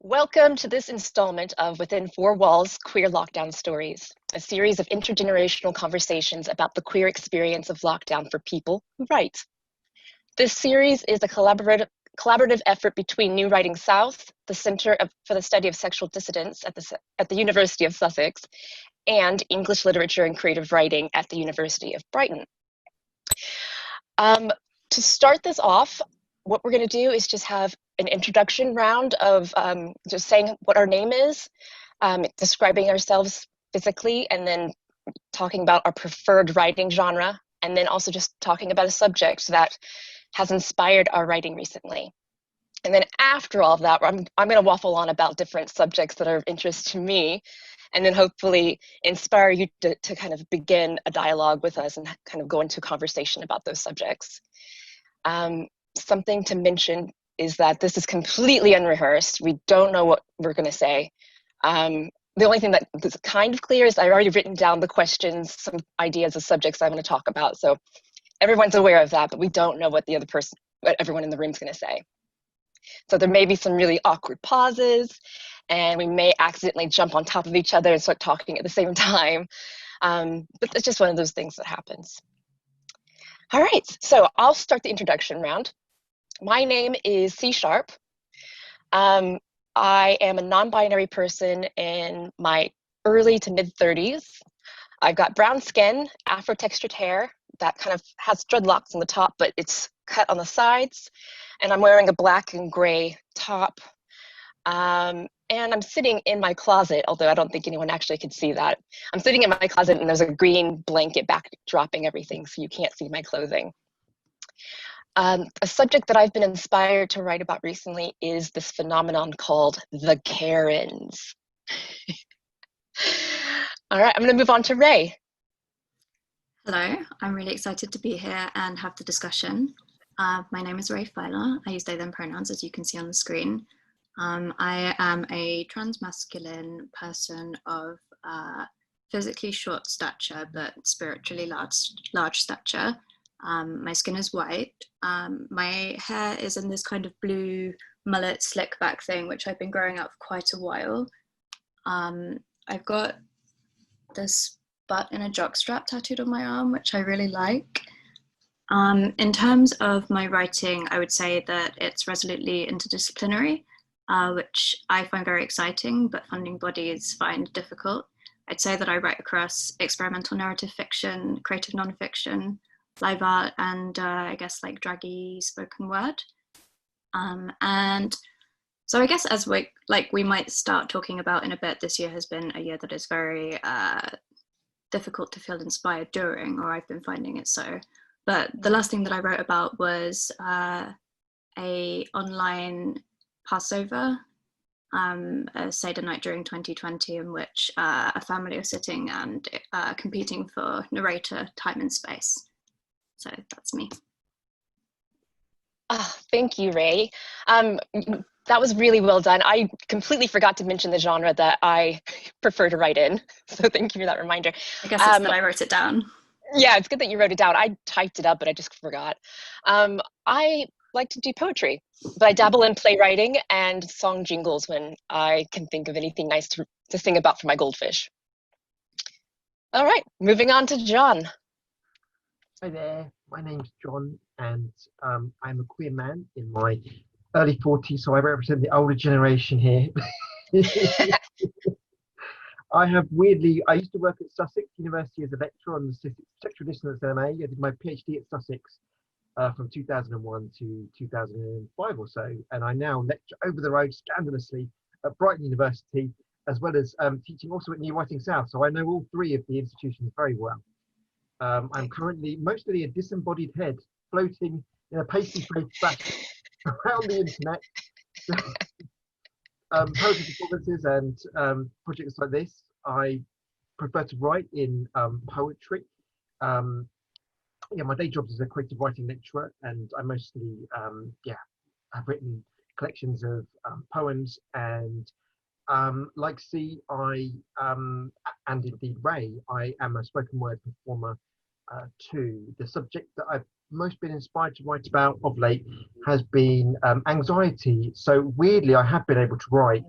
Welcome to this installment of Within Four Walls Queer Lockdown Stories, a series of intergenerational conversations about the queer experience of lockdown for people who write. This series is a collaborative effort between New Writing South, the Center for the Study of Sexual Dissidence at the University of Sussex, and English Literature and Creative Writing at the University of Brighton. To start this off, what we're going to do is just have an introduction round of just saying what our name is, describing ourselves physically, and then talking about our preferred writing genre, and then also just talking about a subject that has inspired our writing recently. And then after all of that, I'm going to waffle on about different subjects that are of interest to me, and then hopefully inspire you to kind of begin a dialogue with us and kind of go into a conversation about those subjects. Something to mention is that this is completely unrehearsed. We don't know what we're going to say. The only thing that is kind of clear is I've already written down the questions, some ideas of subjects I'm going to talk about. So everyone's aware of that, but we don't know what what everyone in the room is going to say. So there may be some really awkward pauses, and we may accidentally jump on top of each other and start talking at the same time. But it's just one of those things that happens. All right, so I'll start the introduction round. My name is C Sharp. I am a non-binary person in my early to mid-30s. I've got brown skin, afro-textured hair that kind of has dreadlocks on the top, but it's cut on the sides. And I'm wearing a black and gray top. And I'm sitting in my closet, although I don't think anyone actually could see that. I'm sitting in my closet and there's a green blanket backdropping everything, so you can't see my clothing. A subject that I've been inspired to write about recently is this phenomenon called the Karens. All right, I'm going to move on to Ray. Hello, I'm really excited to be here and have the discussion. My name is Ray Feiler. I use they, them pronouns, as you can see on the screen. I am a transmasculine person of physically short stature, but spiritually large stature. My skin is white. My hair is in this kind of blue mullet slick back thing, which I've been growing out for quite a while. I've got this butt in a jockstrap tattooed on my arm, which I really like. In terms of my writing, I would say that it's resolutely interdisciplinary, which I find very exciting, but funding bodies find difficult. I'd say that I write across experimental narrative fiction, creative nonfiction, live art, and I guess like draggy spoken word. And so I guess as we might start talking about in a bit, this year has been a year that is very difficult to feel inspired during, or I've been finding it so. But the last thing that I wrote about was a online Passover, a Seder night during 2020, in which a family was sitting and competing for narrator time and space. So that's me. Oh, thank you, Ray. That was really well done. I completely forgot to mention the genre that I prefer to write in. So thank you for that reminder. I guess it's that I wrote it down. Yeah, it's good that you wrote it down. I typed it up, but I just forgot. I like to do poetry, but I dabble in playwriting and song jingles when I can think of anything nice to sing about for my goldfish. All right, moving on to John. Hi there, my name's John, and I'm a queer man in my early 40s, so I represent the older generation here. I used to work at Sussex University as a lecturer on the Sexual Dissonance MA. I did my PhD at Sussex from 2001 to 2005 or so, and I now lecture over the road scandalously at Brighton University, as well as teaching also at New Writing South, so I know all three of the institutions very well. I'm currently mostly a disembodied head floating in a pasty-faced fashion around the internet. Poetry performances and projects like this. I prefer to write in poetry. My day job is a creative writing lecturer, and I mostly have written collections of poems, and like C, and indeed Ray, I am a spoken word performer too. The subject that I've most been inspired to write about of late has been anxiety. So weirdly, I have been able to write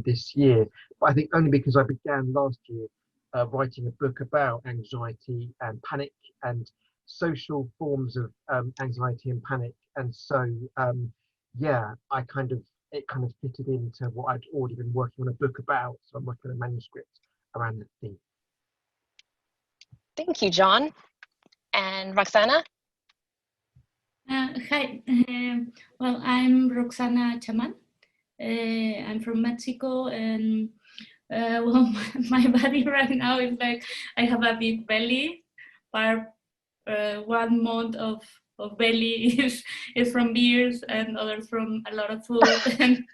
this year, but I think only because I began last year writing a book about anxiety and panic and social forms of anxiety and panic. And so, yeah, it kind of fitted into what I'd already been working on a book about. So I'm working on a manuscript around that theme. Thank you, John. And Roxana? Hi, well, I'm Roxana Xamán. I'm from Mexico, and well, my body right now is like I have a big belly. Part 1 month of belly is from beers, and others from a lot of food and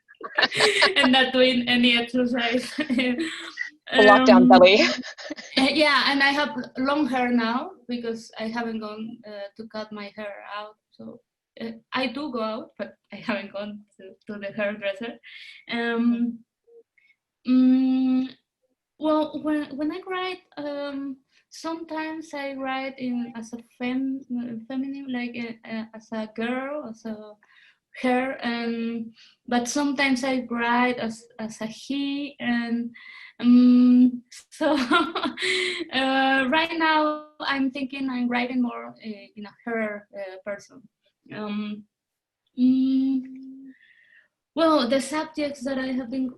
not doing any exercise. Lockdown belly. Yeah, and I have long hair now because I haven't gone to cut my hair out. So I do go out, but I haven't gone to the hairdresser. Well, when I write, sometimes I write as a feminine, like as a girl, as a her, but sometimes I write as a he, and so right now I'm thinking I'm writing more in a her person. Well, the subjects that I have been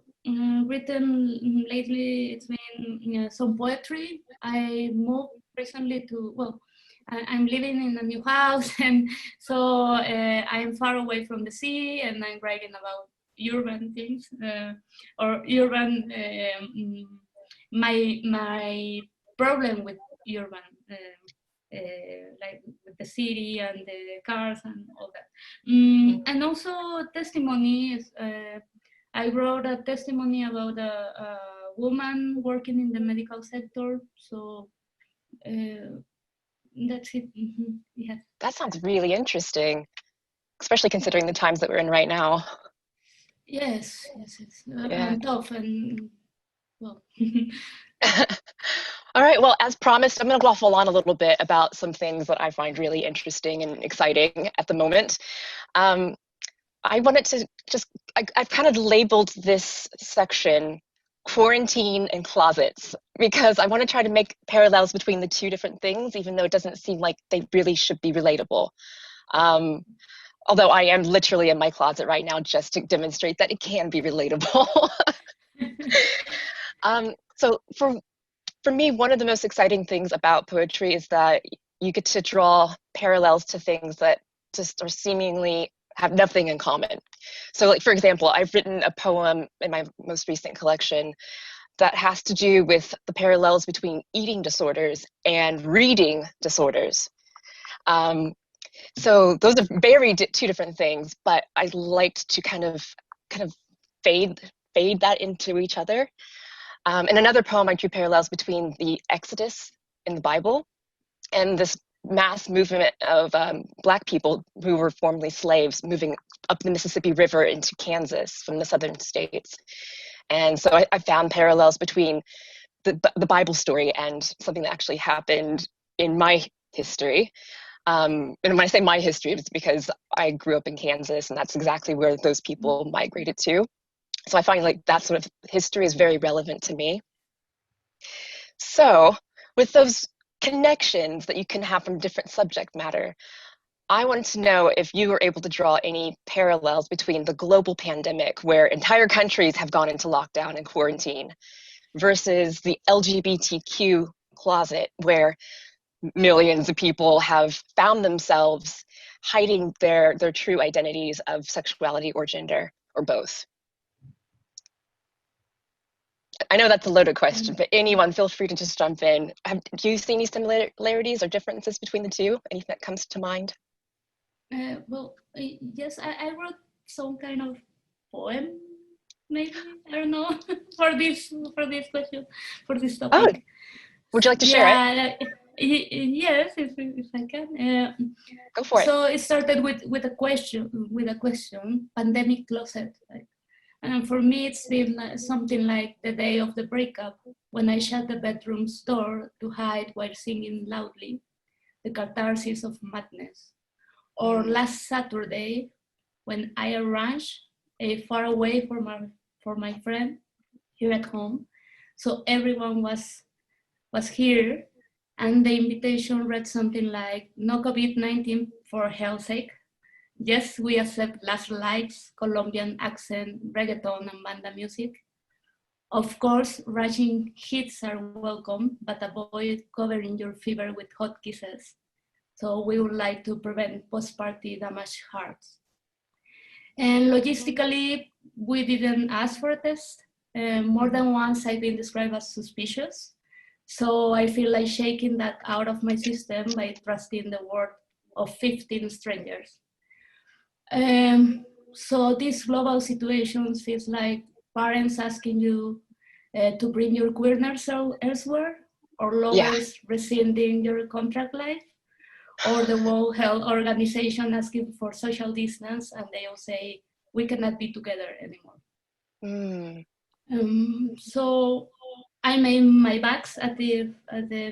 written lately, it's been some poetry. I moved recently to, well, I'm living in a new house, and so I'm far away from the sea, and I'm writing about urban things or urban. My problem with urban, like with the city and the cars and all that, and also testimonies. I wrote a testimony about a woman working in the medical sector. So. That's it. Yeah. That sounds really interesting, especially considering the times that we're in right now. Yes. Yeah. And tough and well. All right, well, as promised, I'm going to waffle on a little bit about some things that I find really interesting and exciting at the moment. I wanted to I've kind of labeled this section quarantine and closets, because I want to try to make parallels between the two different things, even though it doesn't seem like they really should be relatable. Although I am literally in my closet right now just to demonstrate that it can be relatable. So for me, one of the most exciting things about poetry is that you get to draw parallels to things that just are seemingly have nothing in common. So like, for example, I've written a poem in my most recent collection that has to do with the parallels between eating disorders and reading disorders. So those are two different things, but I liked to kind of fade that into each other. In another poem, I drew parallels between the Exodus in the Bible and this mass movement of Black people who were formerly slaves moving up the Mississippi River into Kansas from the southern states. And so I found parallels between the Bible story and something that actually happened in my history. And when I say my history, it's because I grew up in Kansas, and that's exactly where those people migrated to. So I find like that sort of history is very relevant to me. So with those connections that you can have from different subject matter, I wanted to know if you were able to draw any parallels between the global pandemic, where entire countries have gone into lockdown and quarantine, versus the LGBTQ closet, where millions of people have found themselves hiding their true identities of sexuality or gender, or both. I know that's a loaded question, but anyone, feel free to just jump in. Do you see any similarities or differences between the two? Anything that comes to mind? Well, yes, I wrote some kind of poem, maybe, I don't know, for this question, for this topic. Oh, would you like to share it? Yes, if I can. Go for it. So it started with a question, pandemic closet. And for me, it's been something like the day of the breakup, when I shut the bedroom's door to hide while singing loudly, the catharsis of madness. Or last Saturday, when I arranged a far away for my friend here at home. So everyone was here, and the invitation read something like, no COVID-19 for health's sake. Yes, we accept last lights, Colombian accent, reggaeton, and banda music. Of course, raging hits are welcome, but avoid covering your fever with hot kisses. So we would like to prevent post-party damaged hearts. And logistically, we didn't ask for a test. More than once I've been described as suspicious. So I feel like shaking that out of my system by trusting the word of 15 strangers. So this global situation feels like parents asking you to bring your queerness elsewhere, or lawyers rescinding your contract life, or the World Health Organization asking for social distance, and they all say, we cannot be together anymore. So I made my bags at the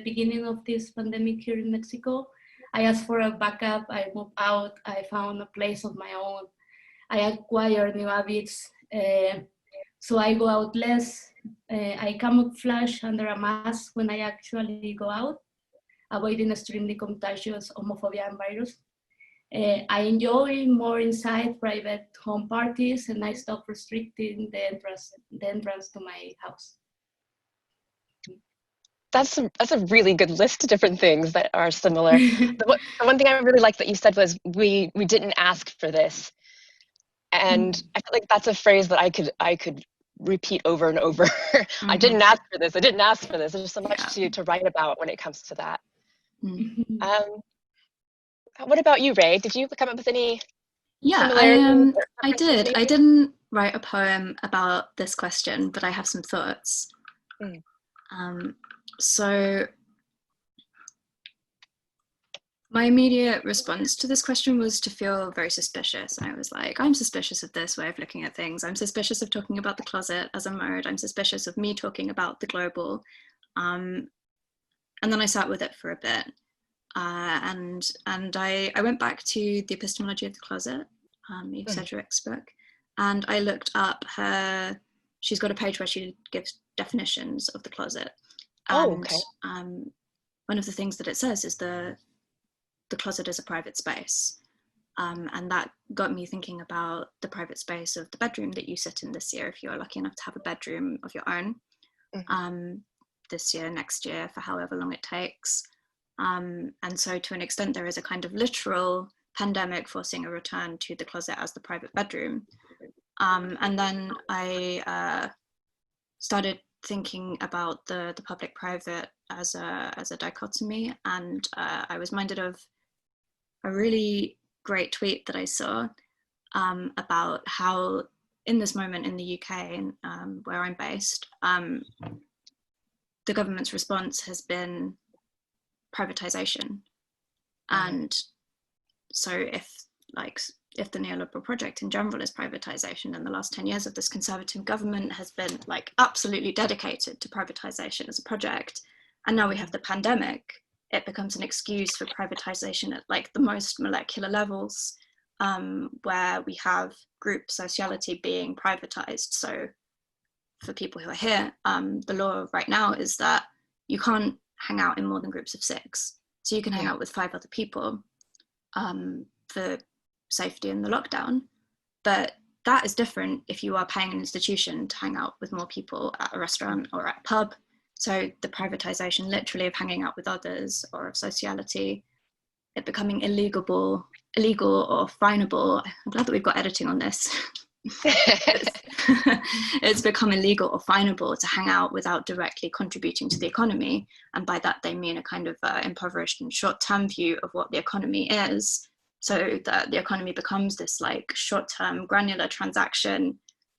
beginning of this pandemic here in Mexico. I asked for a backup, I moved out, I found a place of my own. I acquired new habits, so I go out less. I camouflage under a mask when I actually go out, avoiding extremely contagious homophobia and virus. I enjoy more inside private home parties, and I stop restricting the entrance to my house. That's a really good list of different things that are similar. The one thing I really liked that you said was we didn't ask for this, and I feel like that's a phrase that I could repeat over and over. I didn't ask for this. I didn't ask for this. There's so much to write about when it comes to that. What about you, Ray? Did you come up with any? Yeah, I did. I didn't write a poem about this question, but I have some thoughts. So my immediate response to this question was to feel very suspicious. And I was like, I'm suspicious of this way of looking at things. I'm suspicious of talking about the closet as a mode. I'm suspicious of me talking about the global. And then I sat with it for a bit. And I went back to the epistemology of the closet, Eve Sedgwick's book, and I looked up she's got a page where she gives definitions of the closet. And one of the things that it says is the closet is a private space. And that got me thinking about the private space of the bedroom that you sit in this year, if you're lucky enough to have a bedroom of your own, this year, next year, for however long it takes. And so to an extent, there is a kind of literal pandemic forcing a return to the closet as the private bedroom. And then I started thinking about the public-private as a dichotomy, and I was minded of a really great tweet that I saw about how in this moment in the UK, where I'm based, the government's response has been privatization. And so if the neoliberal project in general is privatization, then the last 10 years of this conservative government has been like absolutely dedicated to privatization as a project. And now we have the pandemic, it becomes an excuse for privatization at like the most molecular levels, where we have group sociality being privatized. So for people who are here, the law right now is that you can't hang out in more than groups of 6. So you can hang out with 5 other people for safety in the lockdown. But that is different if you are paying an institution to hang out with more people at a restaurant or at a pub. So the privatization literally of hanging out with others or of sociality, it becoming illegal or finable. I'm glad that we've got editing on this. It's become illegal or finable to hang out without directly contributing to the economy. And by that, they mean a kind of impoverished and short-term view of what the economy is, so that the economy becomes this like short-term granular transaction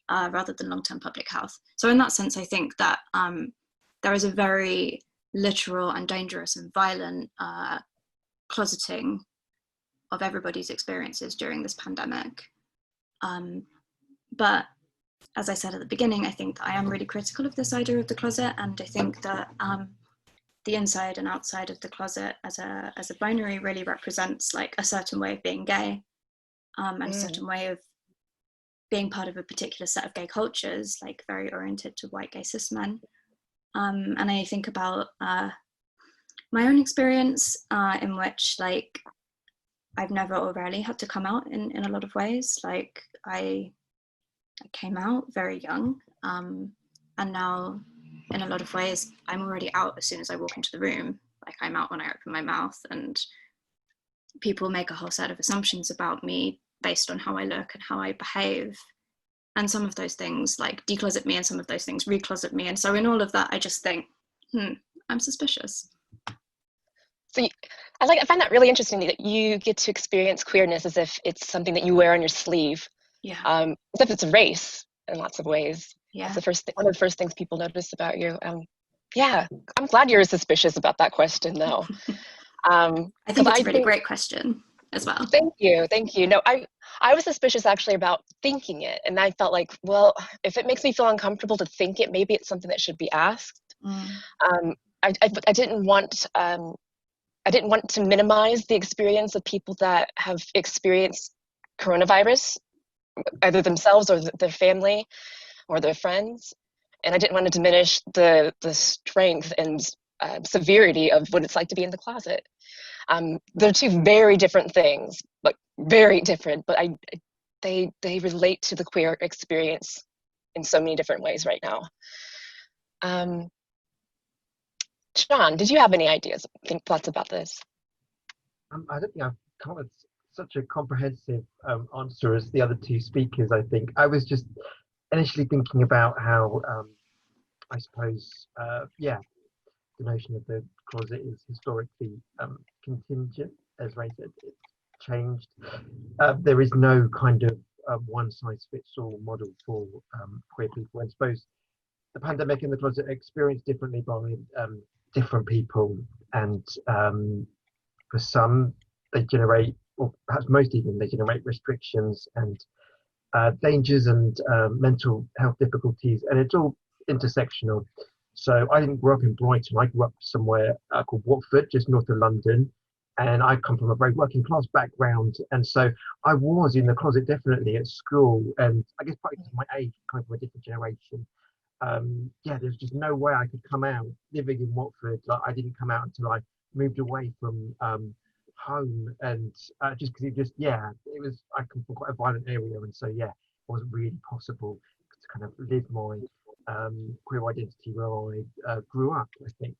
rather than long-term public health. So in that sense, I think that there is a very literal and dangerous and violent closeting of everybody's experiences during this pandemic. But as I said at the beginning, I think that I am really critical of this idea of the closet, and I think that the inside and outside of the closet as a binary really represents like a certain way of being gay, and a certain way of being part of a particular set of gay cultures, like very oriented to white gay cis men. And I think about my own experience in which like I've never or rarely had to come out in a lot of ways. Like I came out very young, and now in a lot of ways I'm already out as soon as I walk into the room. Like I'm out when I open my mouth, and people make a whole set of assumptions about me based on how I look and how I behave. And some of those things like decloset me, and some of those things recloset me. And so in all of that, I just think, I'm suspicious. So I find that really interesting that you get to experience queerness as if it's something that you wear on your sleeve. Yeah. As if it's a race in lots of ways. Yeah. That's one of the first things people notice about you. Yeah, I'm glad you're suspicious about that question, though. I think it's a really great question as well. Thank you. No, I was suspicious actually about thinking it, and I felt like, well, if it makes me feel uncomfortable to think it, maybe it's something that should be asked. I didn't want to minimize the experience of people that have experienced coronavirus, either themselves or their family or their friends, and I didn't want to diminish the strength and severity of what it's like to be in the closet. They're two very different things, but very different, but they relate to the queer experience in so many different ways right now. John, did you have any ideas, thoughts about this? I don't think I've come up with such a comprehensive answer as the other two speakers. I think I was just initially thinking about how I suppose the notion of the closet is historically contingent, as Ray said. It's changed. There is no kind of one size fits all model for queer people. And I suppose the pandemic in the closet experienced differently by different people, and for some they generate, or perhaps most even, they generate restrictions and dangers and mental health difficulties, and it's all intersectional. So I didn't grow up in Brighton. I grew up somewhere called Watford, just north of London, and I come from a very working class background, and so I was in the closet definitely at school, and I guess partly because of my age, coming from a different generation. There's just no way I could come out living in Watford. Like, I didn't come out until I moved away from home, and just because it was, I come from quite a violent area, and so it wasn't really possible to kind of live my queer identity where I grew up. I think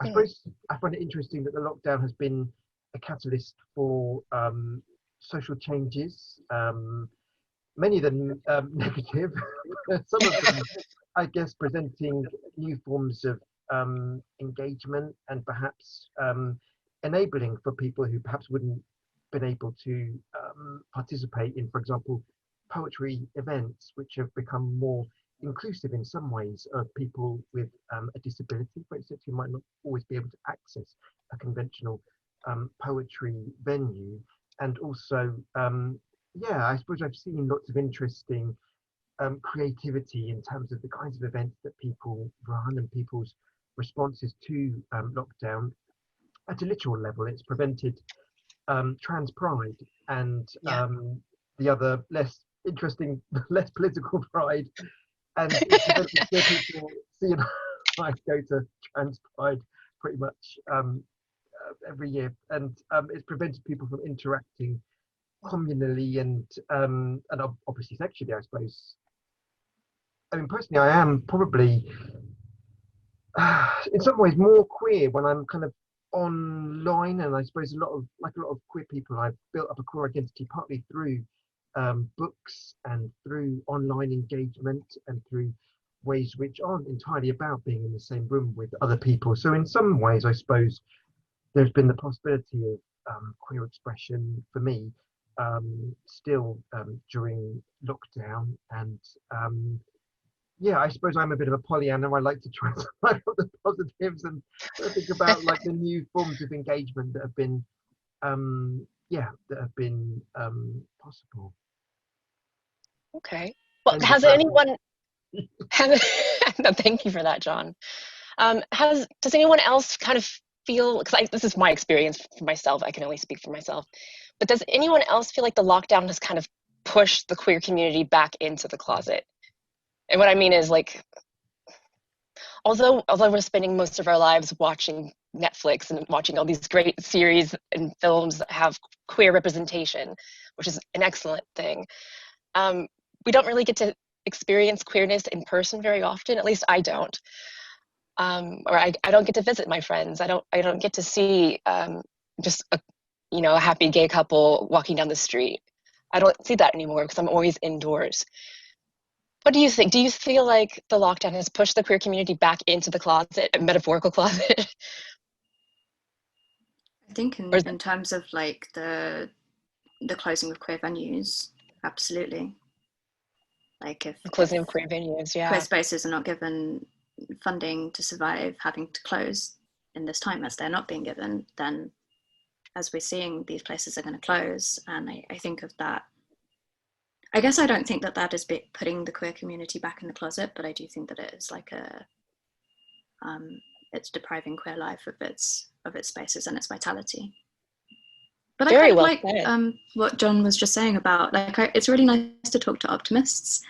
I suppose I find it interesting that the lockdown has been a catalyst for social changes, many of them negative, some of them I guess presenting new forms of engagement and perhaps enabling for people who perhaps wouldn't been able to participate in, for example, poetry events, which have become more inclusive in some ways of people with a disability, for instance, who might not always be able to access a conventional poetry venue. And also, I suppose I've seen lots of interesting creativity in terms of the kinds of events that people run and people's responses to lockdown. At a literal level, it's prevented trans pride and the other less interesting, less political pride, and it's prevented people seeing I go to trans pride pretty much every year, and it's prevented people from interacting communally and obviously sexually, I suppose. I mean, personally, I am probably in some ways more queer when I'm kind of online, and I suppose a lot of queer people, I've built up a queer identity partly through books and through online engagement and through ways which aren't entirely about being in the same room with other people. So in some ways, I suppose there's been the possibility of queer expression for me still during lockdown, and I suppose I'm a bit of a Pollyanna. I like to try to find out the positives and think about like the new forms of engagement that have been possible. Okay. Well, has anyone no, thank you for that, John. Does anyone else kind of feel, because this is my experience for myself, I can only speak for myself, but does anyone else feel like the lockdown has kind of pushed the queer community back into the closet? And what I mean is, like, although we're spending most of our lives watching Netflix and watching all these great series and films that have queer representation, which is an excellent thing, we don't really get to experience queerness in person very often. At least I don't. Or I don't get to visit my friends. I don't get to see just a happy gay couple walking down the street. I don't see that anymore because I'm always indoors. What do you think? Do you feel like the lockdown has pushed the queer community back into the closet, a metaphorical closet? I think in terms of like the closing of queer venues, absolutely. Like if the closing of queer venues, yeah. Queer spaces are not given funding to survive, having to close in this time as they're not being given, then as we're seeing, these places are going to close. And I think of that. I guess I don't think that is putting the queer community back in the closet, but I do think that it is like it's depriving queer life of its spaces and its vitality. But Very I well like said. What John was just saying about, like, it's really nice to talk to optimists.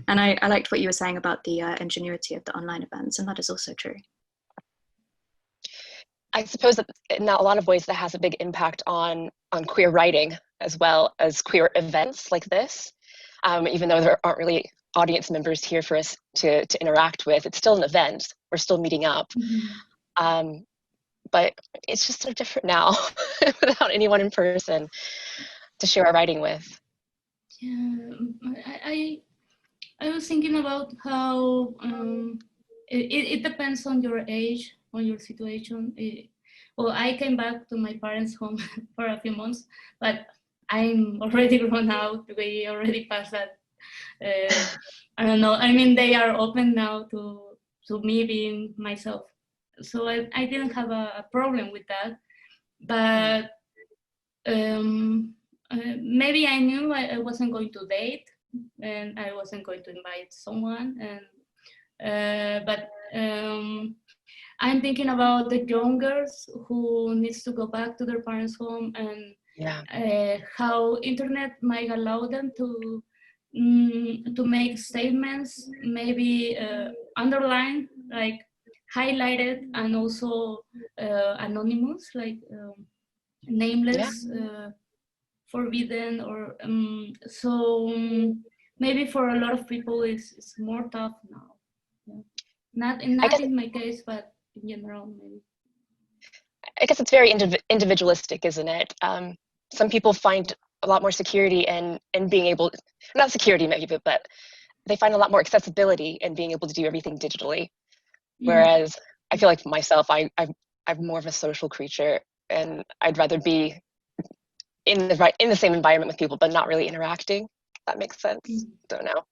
And I liked what you were saying about the ingenuity of the online events, and that is also true. I suppose that in a lot of ways that has a big impact on queer writing as well as queer events like this. Even though there aren't really audience members here for us to interact with, it's still an event. We're still meeting up. Mm-hmm. But it's just so different now without anyone in person to share our writing with. Yeah, I was thinking about how it depends on your age, on your situation. Well, I came back to my parents' home for a few months, but I'm already grown out. We already passed that. I don't know. I mean, they are open now to me being myself. So I didn't have a problem with that. But maybe I knew I wasn't going to date and I wasn't going to invite someone. But I'm thinking about the young girls who needs to go back to their parents' home, and how internet might allow them to make statements, maybe underlined, like highlighted, and also anonymous, like nameless, forbidden, or so maybe for a lot of people it's more tough now. Yeah. Not in my case, but in general, maybe. I guess it's very individualistic, isn't it? Some people find a lot more security in being able, not security maybe, but they find a lot more accessibility in being able to do everything digitally. Whereas I feel like for myself, I'm more of a social creature, and I'd rather be in the same environment with people, but not really interacting. If that makes sense. Don't know.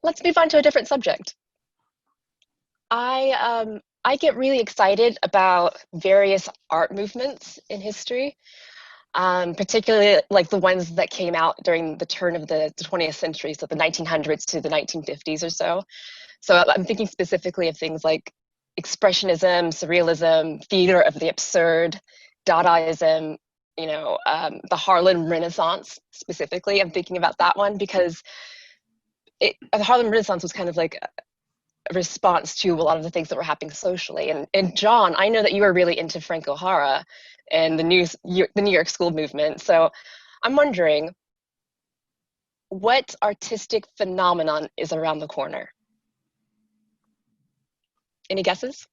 Let's move on to a different subject. I get really excited about various art movements in history, particularly like the ones that came out during the turn of the 20th century, so the 1900s to the 1950s or so. So I'm thinking specifically of things like Expressionism, Surrealism, theater of the absurd, Dadaism, the Harlem Renaissance specifically. I'm thinking about that one because the Harlem Renaissance was kind of like a response to a lot of the things that were happening socially. And John, I know that you were really into Frank O'Hara and the New York School movement. So I'm wondering, what artistic phenomenon is around the corner? Any guesses?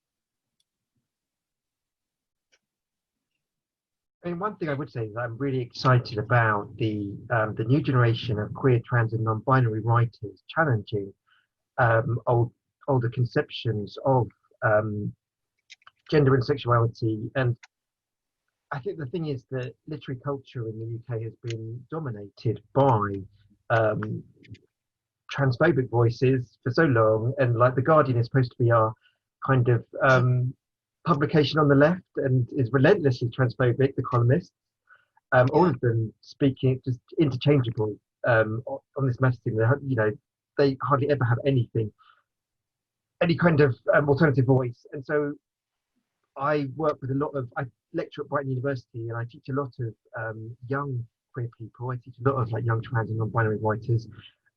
I mean, one thing I would say is I'm really excited about the new generation of queer, trans, and non-binary writers challenging older conceptions of gender and sexuality. And I think the thing is that literary culture in the UK has been dominated by transphobic voices for so long, and like The Guardian is supposed to be our kind of publication on the left and is relentlessly transphobic, the columnists, all of them speaking just interchangeable on this messaging. They hardly ever have anything any kind of alternative voice. And so I work with I lecture at Brighton University, and I teach a lot of young queer people. I teach a lot of like young trans and non-binary writers,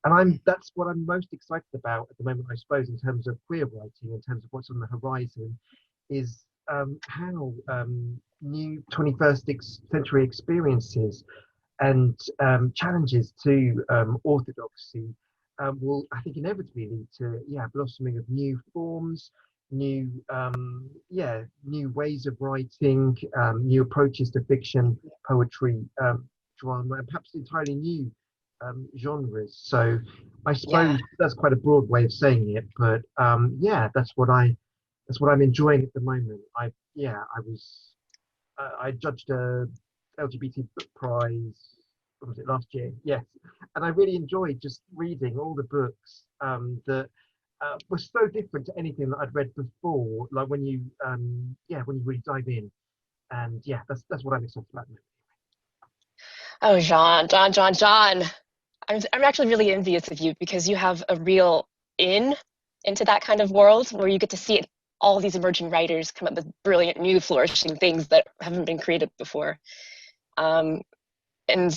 and that's what I'm most excited about at the moment, I suppose, in terms of queer writing, in terms of what's on the horizon, is how new 21st century experiences and challenges to orthodoxy will, I think, inevitably lead to blossoming of new forms, new new ways of writing, new approaches to fiction, poetry, drama, and perhaps entirely new genres. So I suppose that's quite a broad way of saying it, but that's what I'm enjoying at the moment. I judged a LGBT book prize, what was it, last year? Yes, and I really enjoyed just reading all the books that were so different to anything that I'd read before. Like when you really dive in, and that's what I'm excited about. Oh, John. I'm actually really envious of you because you have a real into that kind of world where you get to see all these emerging writers come up with brilliant, new, flourishing things that haven't been created before. And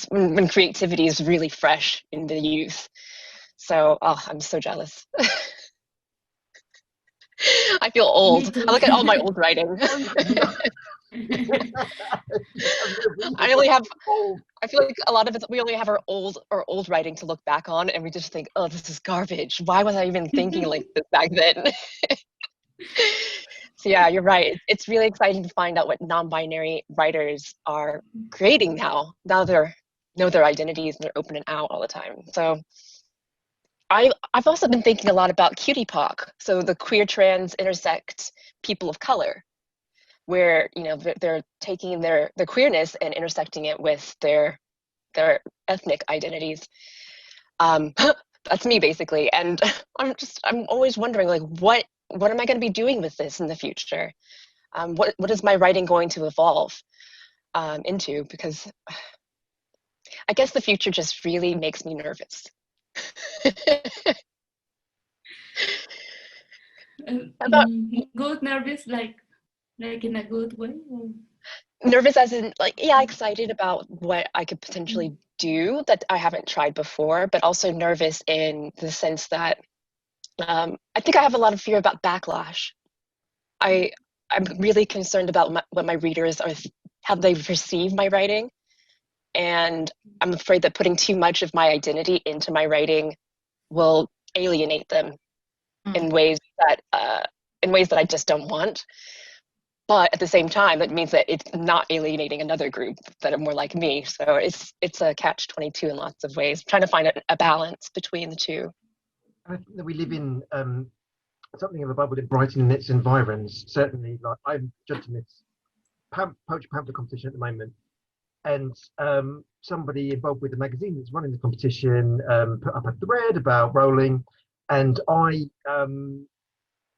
when creativity is really fresh in the youth. So, I'm so jealous. I feel old. I look at all my old writing. I feel like a lot of it, we only have our old writing to look back on, and we just think, oh, this is garbage. Why was I even thinking like this back then? So yeah, you're right. It's really exciting to find out what non-binary writers are creating now. Now they know their identities and they're opening out all the time. So I've also been thinking a lot about cutie POC, so the queer trans intersect people of color, where they're taking their queerness and intersecting it with their ethnic identities. That's me basically, and I'm always wondering, like, what am I going to be doing with this in the future? What is my writing going to evolve into? Because I guess the future just really makes me nervous. Good, nervous, like in a good way, or? Nervous as in, like, excited about what I could potentially do that I haven't tried before, but also nervous in the sense that I think I have a lot of fear about backlash. I'm really concerned about what my readers how they perceive my writing, and I'm afraid that putting too much of my identity into my writing will alienate them in ways that I just don't want. But at the same time, that means that it's not alienating another group that are more like me. So it's a catch-22 in lots of ways, trying to find a balance between the two. I think that we live in something of a bubble in Brighton and its environs. Certainly, like, I'm judging this poetry pamphlet competition at the moment, and somebody involved with the magazine that's running the competition put up a thread about rolling, and I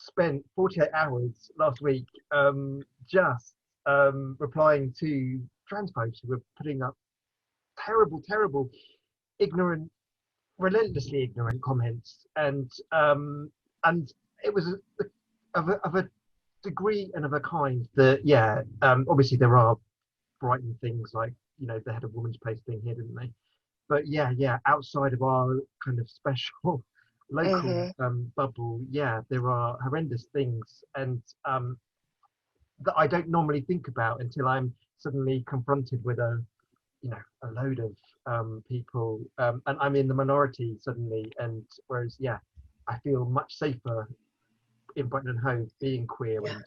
spent 48 hours last week just replying to trans folks who were putting up terrible, ignorant, relentlessly ignorant comments, and it was of a degree and of a kind that obviously there are Brighton things, like they had a woman's place thing here, didn't they? But outside of our kind of special local bubble, there are horrendous things, and that I don't normally think about until I'm suddenly confronted with a load of people, and I'm in the minority suddenly, and whereas I feel much safer in Brighton and Hove being queer and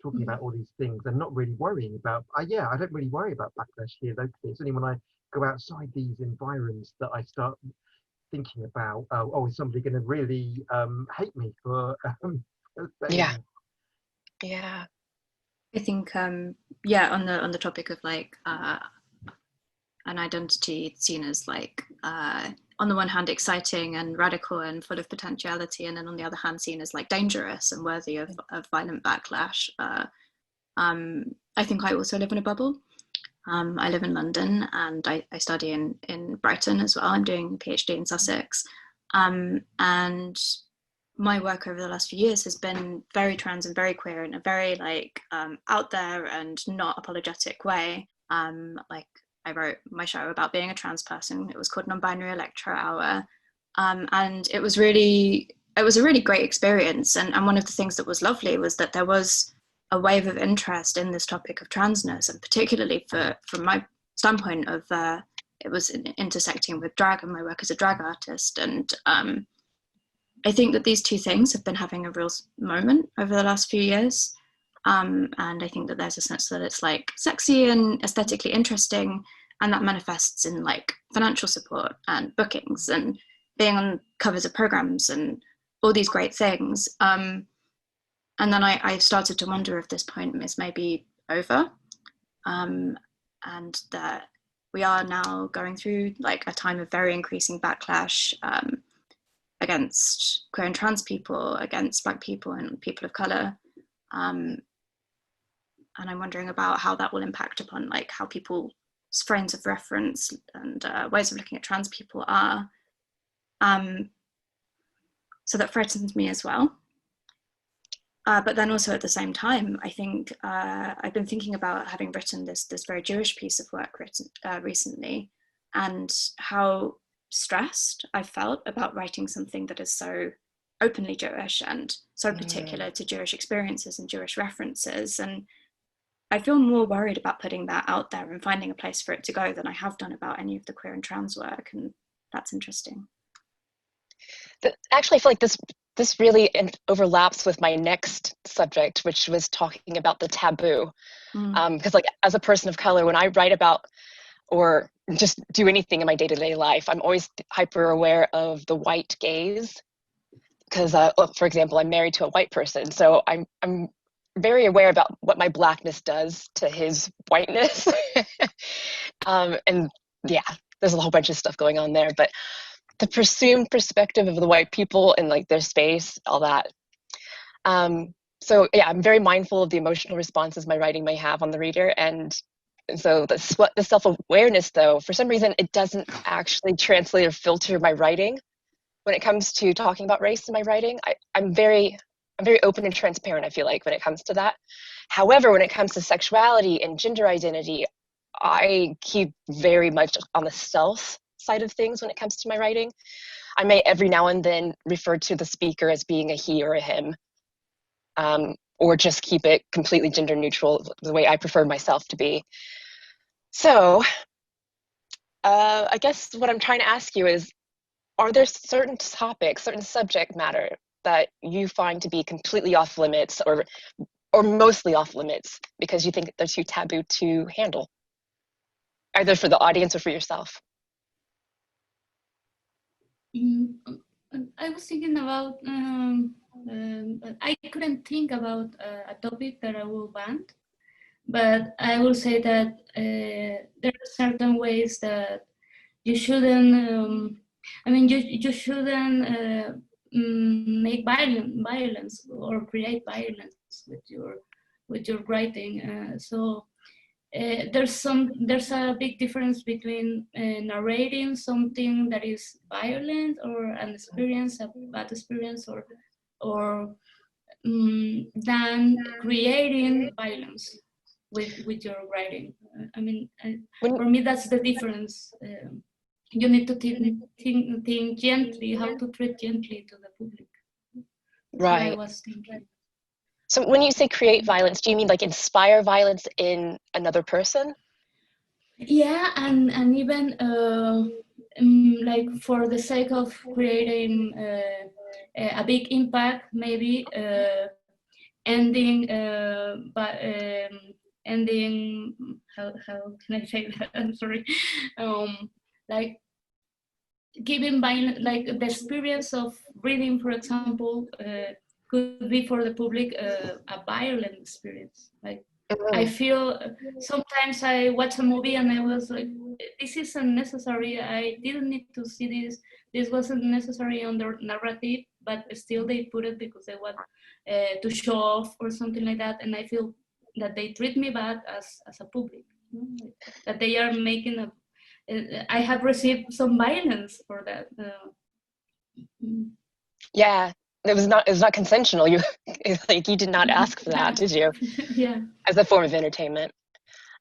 talking about all these things and not really worrying about I don't really worry about backlash here locally. It's only when I go outside these environs that I start thinking about, is somebody going to really hate me for I think on the topic of like an identity seen as like on the one hand exciting and radical and full of potentiality, and then on the other hand seen as like dangerous and worthy of violent backlash. I think I also live in a bubble. I live in London, and I study in Brighton as well. I'm doing a PhD in Sussex, and my work over the last few years has been very trans and very queer in a very like out there and not apologetic way. Like I wrote my show about being a trans person. It was called Non-Binary Lecture Hour, and it was a really great experience. And one of the things that was lovely was that there was a wave of interest in this topic of transness, and particularly from my standpoint of it was intersecting with drag and my work as a drag artist. And I think that these two things have been having a real moment over the last few years. And I think that there's a sense that it's like sexy and aesthetically interesting, and that manifests in like financial support and bookings and being on covers of programs and all these great things. And then I started to wonder if this point is maybe over, and that we are now going through like a time of very increasing backlash against queer and trans people, against Black people and people of colour. And I'm wondering about how that will impact upon like how people's frames of reference and ways of looking at trans people are. So that frightens me as well. But then also at the same time, I think I've been thinking about having written this very Jewish piece of work recently, and how stressed I felt about writing something that is so openly Jewish and so particular to Jewish experiences and Jewish references. And I feel more worried about putting that out there and finding a place for it to go than I have done about any of the queer and trans work, and that's interesting. Actually, I feel like this really overlaps with my next subject, which was talking about the taboo. Because like as a person of color, when I write about or just do anything in my day-to-day life, I'm always hyper aware of the white gaze. Because, for example, I'm married to a white person, so I'm very aware about what my Blackness does to his whiteness. And yeah, there's a whole bunch of stuff going on there, but the presumed perspective of the white people and like their space, all that. So yeah, I'm very mindful of the emotional responses my writing may have on the reader. And so the self-awareness, though, for some reason, it doesn't actually translate or filter my writing. When it comes to talking about race in my writing, I'm very open and transparent, I feel like, when it comes to that. However, when it comes to sexuality and gender identity, I keep very much on the stealth side of things when it comes to my writing. I may every now and then refer to the speaker as being a he or a him, or just keep it completely gender neutral, the way I prefer myself to be. So I guess what I'm trying to ask you is, are there certain topics, certain subject matter that you find to be completely off limits or mostly off limits because you think they're too taboo to handle, either for the audience or for yourself? I was thinking about, I couldn't think about a topic that I will ban, but I will say that there are certain ways that you shouldn't, you shouldn't make violence or create violence with your writing. So there's a big difference between narrating something that is violent or an experience, a bad experience, or than creating violence with your writing. For me, that's the difference. You need to think gently, how to treat gently to the public. That's right. what I was thinking. So when you say create violence, do you mean like inspire violence in another person? Yeah, and even like for the sake of creating a big impact, maybe ending how can I say that? I'm sorry. Like giving violence, like the experience of reading, for example, could be for the public a violent experience. Like I feel sometimes I watch a movie and I was like, this is unnecessary. I didn't need to see this. This wasn't necessary on the narrative, but still they put it because they want to show off or something like that. And I feel that they treat me bad as a public, that they are making I have received some violence for that. Yeah, it was not consensual. You like you did not ask for that, did you? Yeah. As a form of entertainment.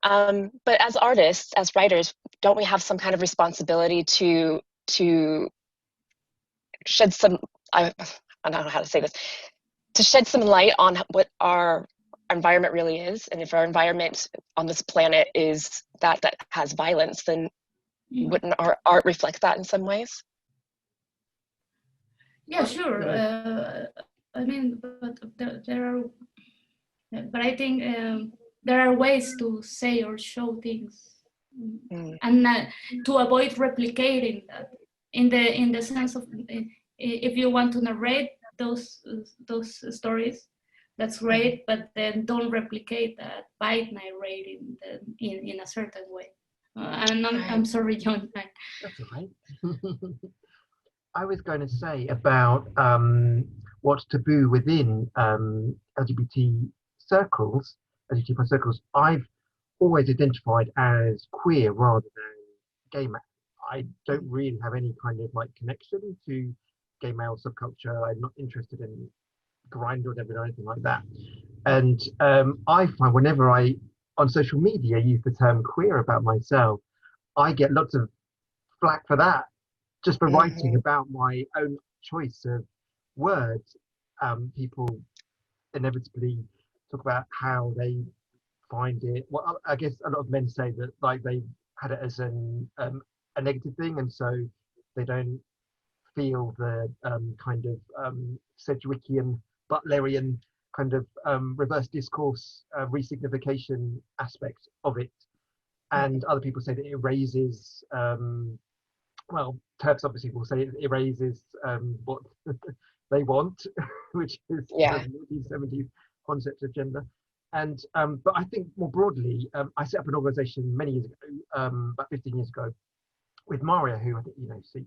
But as artists, as writers, don't we have some kind of responsibility to shed some, I don't know how to say this, to shed some light on what our environment really is? And if our environment on this planet is that has violence, then wouldn't our art reflect that in some ways? Yeah, sure. I mean, but there are, but I think there are ways to say or show things, and to avoid replicating that. In the sense of, if you want to narrate those stories, that's great, but then don't replicate that by narrating them in a certain way. And I'm sorry, John. That's all right. I was going to say about what's taboo within LGBT circles, LGBT circles. I've always identified as queer rather than gay man. I don't really have any kind of like connection to gay male subculture. I'm not interested in Grindr or anything like that. And I find whenever I on social media use the term queer about myself, I get lots of flack for that, just for writing about my own choice of words. People inevitably talk about how they find it. Well, I guess a lot of men say that like they had it as a negative thing, and so they don't feel the kind of Sedgwickian, Butlerian kind of reverse discourse resignification aspect of it. And other people say that it erases, well, TERFs obviously will say it erases what they want, which is the 1970s concept of gender. And but I think more broadly, I set up an organization many years ago, about 15 years ago, with Maria, who I think you know, see,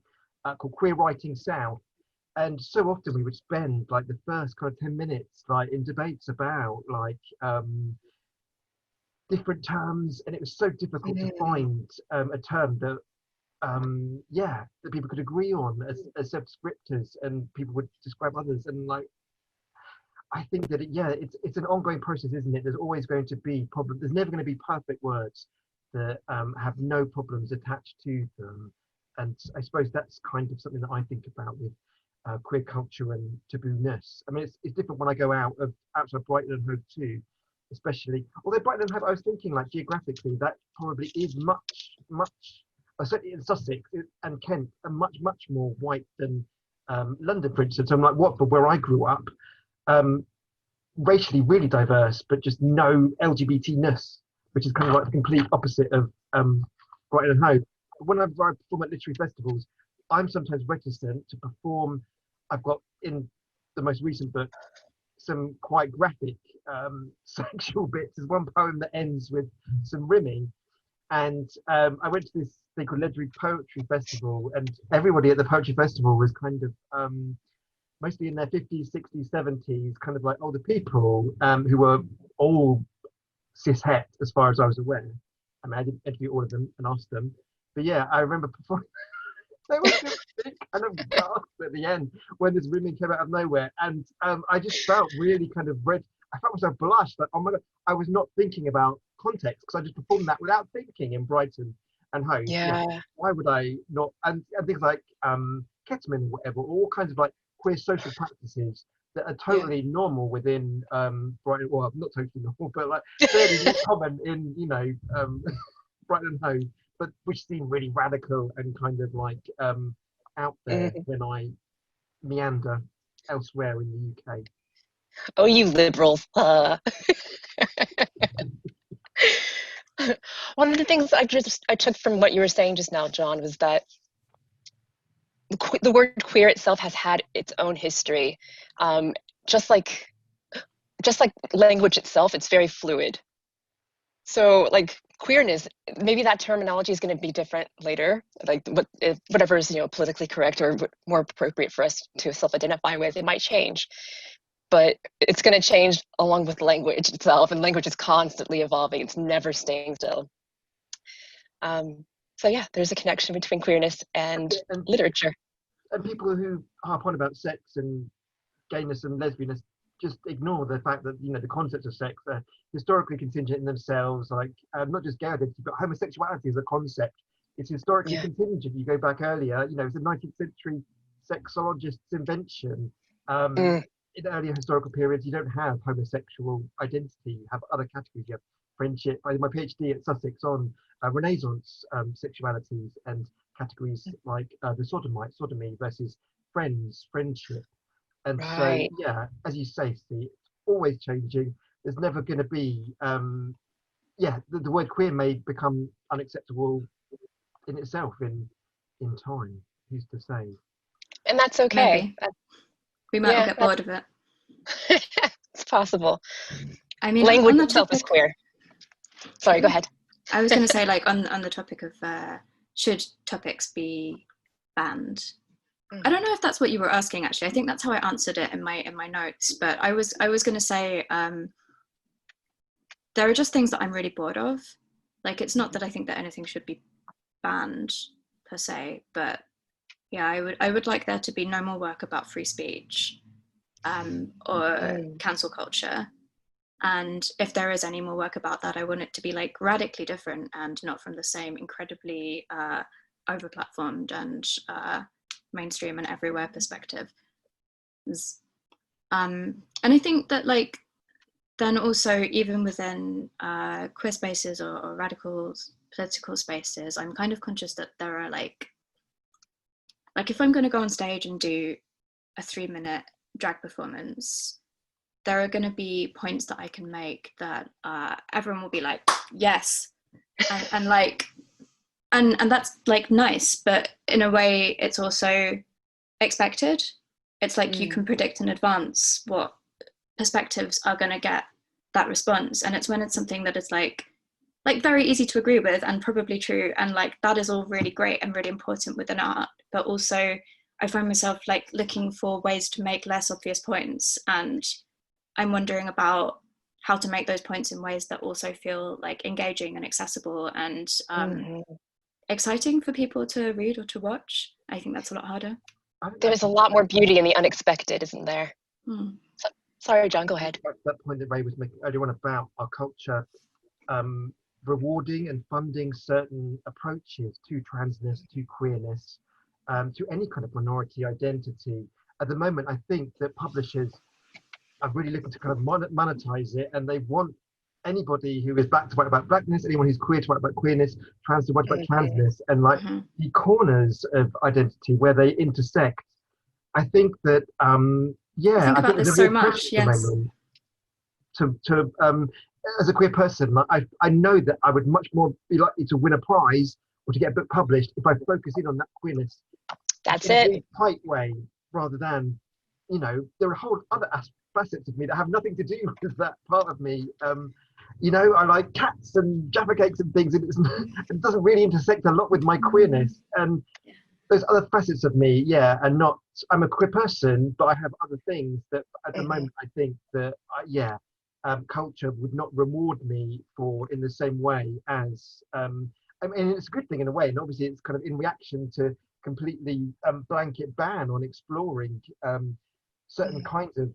called Queer Writing South. And so often we would spend like the first kind of 10 minutes like in debates about like different terms, and it was so difficult to find a term that that people could agree on as subscriptors, and people would describe others. And like I think that it's an ongoing process, isn't it? There's always going to be problems. There's never going to be perfect words that have no problems attached to them. And I suppose that's kind of something that I think about with queer culture and taboo-ness. I mean, it's different when I go outside Brighton and Hove too, especially. Although Brighton and Hove, I was thinking like geographically, that probably is much, certainly in Sussex and Kent, are much more white than London, for instance. I'm like Watford, where I grew up, racially really diverse, but just no LGBT-ness, which is kind of like the complete opposite of Brighton and Hove. When I perform at literary festivals, I'm sometimes reticent to perform. I've got in the most recent book some quite graphic sexual bits. There's one poem that ends with some rimming, and I went to this thing called Lesley Poetry Festival, and everybody at the poetry festival was kind of mostly in their 50s, 60s, 70s, kind of like older people who were all cis-het as far as I was aware. I mean, I didn't interview all of them and ask them, but yeah, I remember performing. They were just kind of gasped at the end when this rimming came out of nowhere, and I just felt really kind of red. I felt myself blush, like, oh my God, I was not thinking about context because I just performed that without thinking in Brighton and Hove. Yeah. Why would I not? And things like ketamine or whatever, all kinds of like queer social practices that are totally normal within Brighton. Well, not totally normal, but like fairly common in Brighton and Hove, but which seem really radical and kind of like out there when I meander elsewhere in the UK. Oh, you liberals. One of the things I took from what you were saying just now, John, was that the word queer itself has had its own history. Just like language itself, it's very fluid. So like queerness, maybe that terminology is going to be different later, like whatever is politically correct or more appropriate for us to self-identify with, it might change. But it's going to change along with language itself, and language is constantly evolving. It's never staying still. So yeah, there's a connection between queerness and literature. And people who harp on about sex and gayness and lesbianness just ignore the fact that, you know, the concepts of sex are historically contingent in themselves, like not just gay identity, but homosexuality as a concept. It's historically contingent. You go back earlier, you know, it's a 19th century sexologist's invention. In earlier historical periods, you don't have homosexual identity. You have other categories. You have friendship. I did my PhD at Sussex on Renaissance sexualities and categories like the sodomy versus friendship. And so, yeah, as you say, Steve, it's always changing. There's never going to be, the word queer may become unacceptable in itself in time. Who's to say? And that's okay. We might all get bored of it. It's possible. I mean, language itself is queer. Sorry, go ahead. I was going to say, like, on the topic of should topics be banned? I don't know if that's what you were asking, actually. I think that's how I answered it in my notes. But I was going to say there are just things that I'm really bored of. Like, it's not that I think that anything should be banned per se, but yeah, I would like there to be no more work about free speech or cancel culture. And if there is any more work about that, I want it to be like radically different and not from the same incredibly over-platformed and mainstream and everywhere perspective. And I think that, like, then also even within queer spaces or radical political spaces, I'm kind of conscious that there are like if I'm going to go on stage and do a 3-minute drag performance, there are going to be points that I can make that everyone will be like, yes, and like, and that's like nice, but in a way it's also expected. It's like you can predict in advance what perspectives are going to get that response, and it's when it's something that is like very easy to agree with and probably true, and like that is all really great and really important within art, but also I find myself like looking for ways to make less obvious points, and I'm wondering about how to make those points in ways that also feel like engaging and accessible and exciting for people to read or to watch. I think that's a lot harder. There's a lot more beauty in the unexpected, isn't there? Sorry, John, go ahead. That point that Ray was making earlier on about our culture rewarding and funding certain approaches to transness, to queerness, to any kind of minority identity. At the moment, I think that publishers are really looking to kind of monetize it, and they want anybody who is black to write about blackness, anyone who's queer to write about queerness, trans to write about transness, and like the corners of identity where they intersect. I think that I think this so much. Yes. To as a queer person, I know that I would much more be likely to win a prize or to get a book published if I focus in on that queerness. That's in it. a really tight way, rather than, you know, there are whole other facets of me that have nothing to do with that part of me. You know, I like cats and Jaffa cakes and things, and it doesn't really intersect a lot with my queerness. And those other facets of me, and not, I'm a queer person, but I have other things that at the moment I think that, culture would not reward me for in the same way as, I mean, it's a good thing in a way, and obviously it's kind of in reaction to completely blanket ban on exploring certain kinds of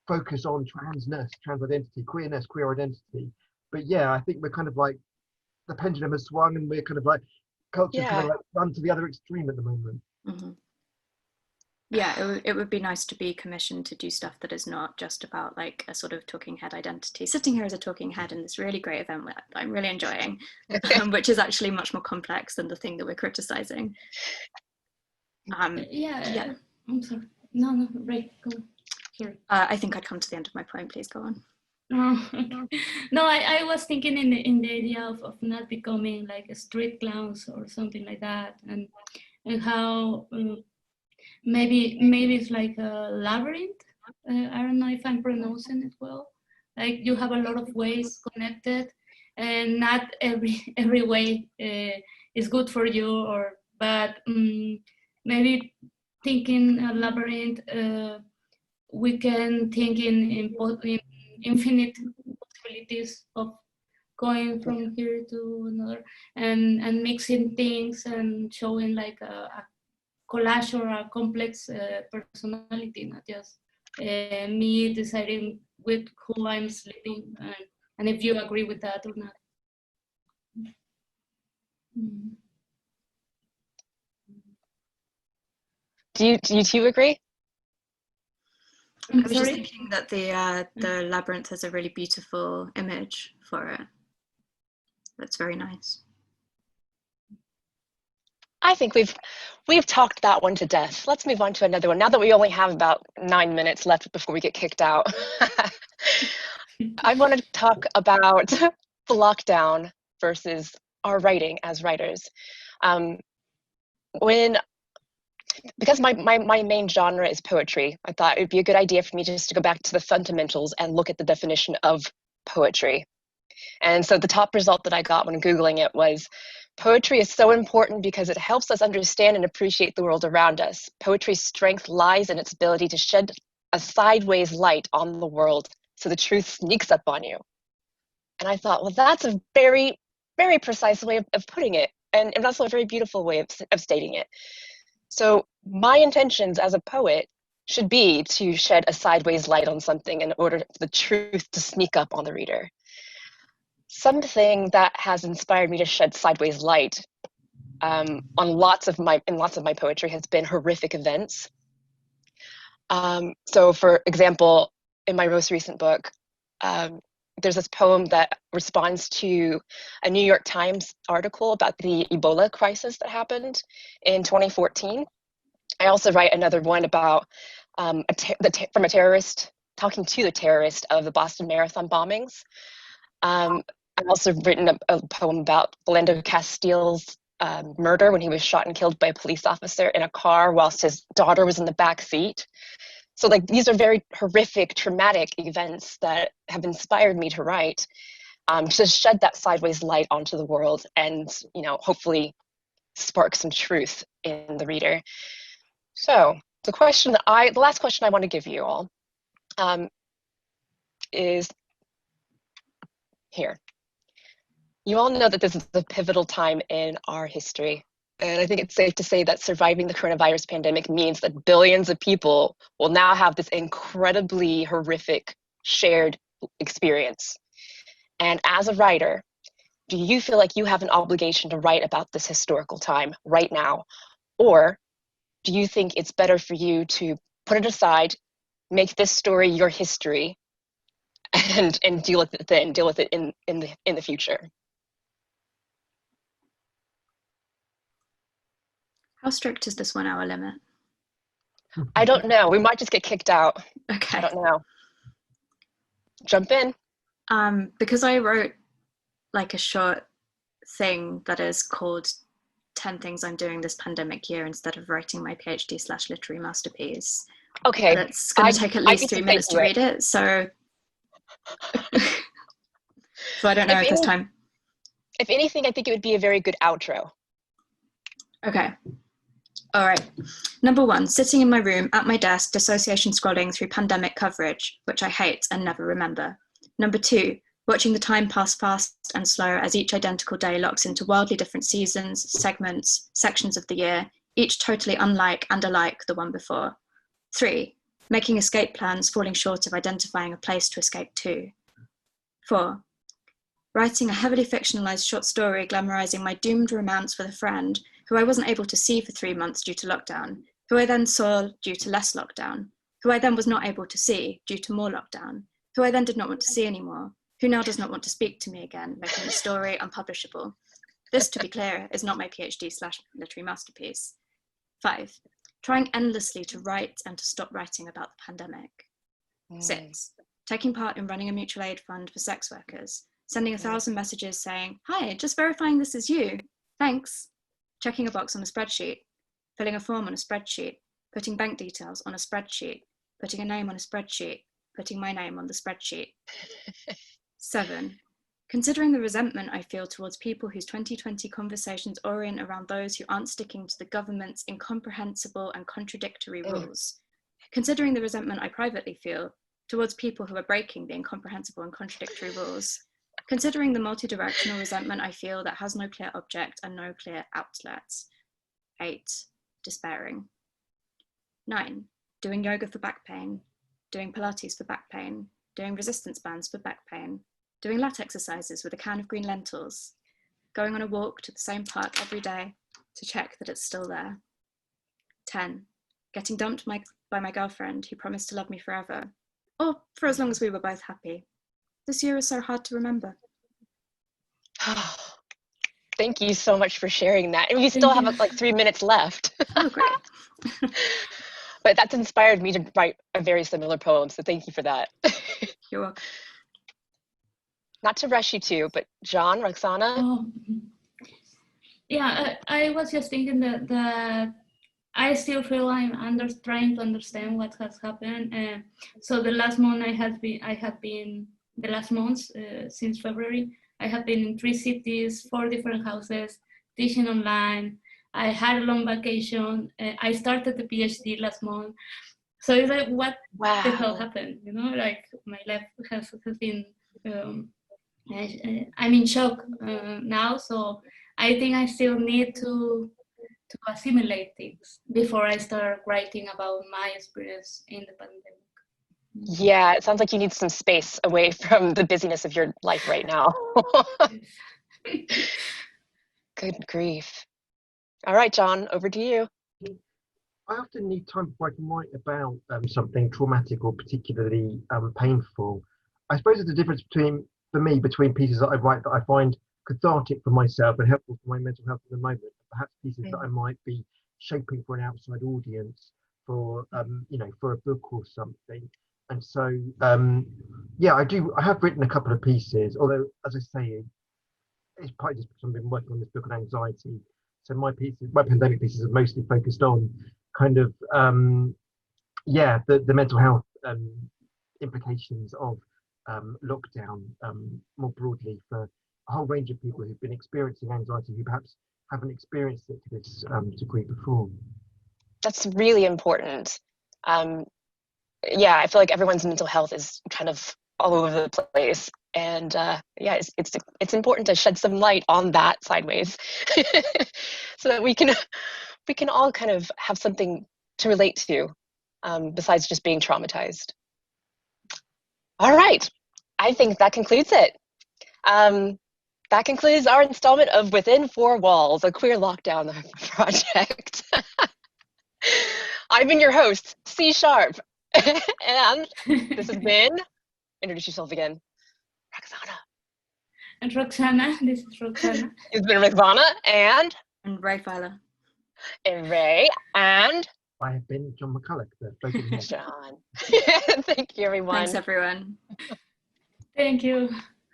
focus on transness, trans identity, queerness, queer identity. But I think we're kind of like, the pendulum has swung, and we're kind of like, culture's kind of like run to the other extreme at the moment. Yeah, it would be nice to be commissioned to do stuff that is not just about like a sort of talking head identity. Sitting here as a talking head in this really great event that I'm really enjoying, which is actually much more complex than the thing that we're criticizing. I'm sorry. No, right, go on. Sorry. I think I'd come to the end of my point. Please go on. No, I was thinking in the idea of not becoming like a street clowns or something like that, and how maybe it's like a labyrinth. I don't know if I'm pronouncing it well. Like you have a lot of ways connected, and not every way is good for you. But maybe thinking a labyrinth, we can think in infinite possibilities of going from here to another, and mixing things and showing like a collage or a complex personality, not just me deciding with who I'm sleeping, and if you agree with that or not. Do you two agree? I was just thinking that the labyrinth has a really beautiful image for it. That's very nice. I think we've talked that one to death. Let's move on to another one. Now that we only have about 9 minutes left before we get kicked out. I want to talk about the lockdown versus our writing as writers. Because my main genre is poetry, I thought it would be a good idea for me just to go back to the fundamentals and look at the definition of poetry. And so the top result that I got when Googling it was, poetry is so important because it helps us understand and appreciate the world around us. Poetry's strength lies in its ability to shed a sideways light on the world so the truth sneaks up on you. And I thought, well, that's a very, very precise way of putting it. And also a very beautiful way of stating it. So my intentions as a poet should be to shed a sideways light on something in order for the truth to sneak up on the reader. Something that has inspired me to shed sideways light in lots of my poetry has been horrific events. So for example, in my most recent book, there's this poem that responds to a New York Times article about the Ebola crisis that happened in 2014. I also write another one about from a terrorist, talking to the terrorist of the Boston Marathon bombings. I've also written a poem about Philando Castile's murder when he was shot and killed by a police officer in a car whilst his daughter was in the back seat. So like these are very horrific, traumatic events that have inspired me to write, to shed that sideways light onto the world and, you know, hopefully spark some truth in the reader. So the last question I want to give you all is here. You all know that this is a pivotal time in our history. And I think it's safe to say that surviving the coronavirus pandemic means that billions of people will now have this incredibly horrific shared experience. And as a writer, do you feel like you have an obligation to write about this historical time right now? Or do you think it's better for you to put it aside, make this story your history, and deal with it then, deal with it in the future? How strict is this 1 hour limit? I don't know. We might just get kicked out. Okay. I don't know. Jump in. Because I wrote like a short thing that is called 10 Things I'm Doing This Pandemic Year instead of writing my PhD/literary masterpiece. Okay. That's going to take at least 3 minutes to read it. So I don't know if there's time. If anything, I think it would be a very good outro. Okay. All right. Number 1, sitting in my room at my desk, dissociation scrolling through pandemic coverage, which I hate and never remember. Number 2, watching the time pass fast and slow as each identical day locks into wildly different seasons, segments, sections of the year, each totally unlike and alike the one before. 3, making escape plans, falling short of identifying a place to escape to. 4, writing a heavily fictionalized short story glamorizing my doomed romance with a friend who I wasn't able to see for 3 months due to lockdown, who I then saw due to less lockdown, who I then was not able to see due to more lockdown, who I then did not want to see anymore, who now does not want to speak to me again, making the story unpublishable. This, to be clear, is not my PhD/literary masterpiece. 5, trying endlessly to write and to stop writing about the pandemic. 6, taking part in running a mutual aid fund for sex workers, sending 1,000 messages saying, "Hi, just verifying this is you. Thanks." Checking a box on a spreadsheet, filling a form on a spreadsheet, putting bank details on a spreadsheet, putting a name on a spreadsheet, putting my name on the spreadsheet. 7, considering the resentment I feel towards people whose 2020 conversations orient around those who aren't sticking to the government's incomprehensible and contradictory rules. Considering the resentment I privately feel towards people who are breaking the incomprehensible and contradictory rules. Considering the multi-directional resentment I feel that has no clear object and no clear outlets. 8, despairing. 9, doing yoga for back pain, doing Pilates for back pain, doing resistance bands for back pain, doing lat exercises with a can of green lentils, going on a walk to the same park every day to check that it's still there. 10, getting dumped by my girlfriend who promised to love me forever, or for as long as we were both happy. This year is so hard to remember. Thank you so much for sharing that. And we still have like 3 minutes left. Oh, great. But that's inspired me to write a very similar poem, so thank you for that. You're welcome. Not to rush you two, but John, Roxana? Yeah, I was just thinking that I still feel I'm trying to understand what has happened. So the last month the last months since February, I have been in 3 cities, 4 different houses, teaching online. I had a long vacation. I started the PhD last month. So it's like, what the hell happened? You know, like my life has been, I'm in shock now. So I think I still need to assimilate things before I start writing about my experience in the pandemic. Yeah, it sounds like you need some space away from the busyness of your life right now. Good grief. All right, John, over to you. I often need time before I can write about something traumatic or particularly painful. I suppose there's a difference between pieces that I write that I find cathartic for myself and helpful for my mental health at the moment, perhaps pieces that I might be shaping for an outside audience for for a book or something. And so yeah, I have written a couple of pieces, although as I say, it's probably just because I've been working on this book on anxiety. So my pandemic pieces are mostly focused on kind of the mental health implications of lockdown more broadly for a whole range of people who've been experiencing anxiety who perhaps haven't experienced it to this degree before. That's really important. Yeah, I feel like everyone's mental health is kind of all over the place. And yeah, it's important to shed some light on that sideways so that we can all kind of have something to relate to besides just being traumatized. All right, I think that concludes it. That concludes our installment of Within Four Walls, a queer lockdown project. I've been your host, C Sharp, and this has been, introduce yourself again, Roxana. And Roxana, this is Roxana. It's been Roxana and Ray Feiler. And Ray and I have been John McCullough, the spoken head. John. Thank you, everyone. Thanks, everyone. Thank you.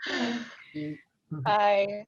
Thank you. Bye.